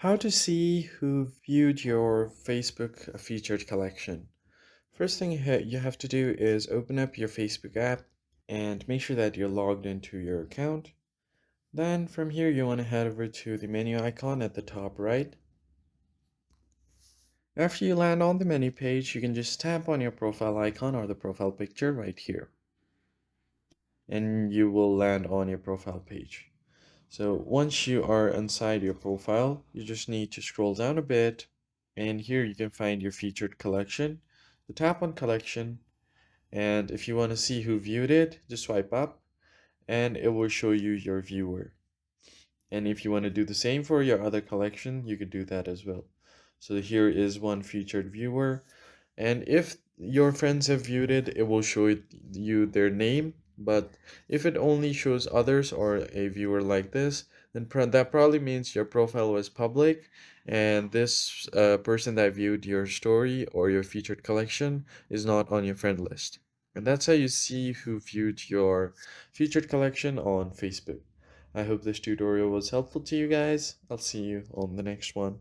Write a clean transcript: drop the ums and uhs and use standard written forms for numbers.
How to see who viewed your Facebook featured collection. First thing you have to do is open up your Facebook app and make sure that you're logged into your account. Then from here you want to head over to the menu icon at the top right. After you land on the menu page, you can just tap on your profile icon or the profile picture right here. And you will land on your profile page. So once you are inside your profile, you just need to scroll down a bit, and here you can find your featured collection. So tap on collection, and if you want to see who viewed it, just swipe up and it will show you your viewer. And if you want to do the same for your other collection, you could do that as well. So here is one featured viewer, and if your friends have viewed it, it will show you their name. But if it only shows others or a viewer like this, then that probably means your profile was public, and this person that viewed your story or your featured collection is not on your friend list. And that's how you see who viewed your featured collection on Facebook. I hope this tutorial was helpful to you guys. I'll see you on the next one.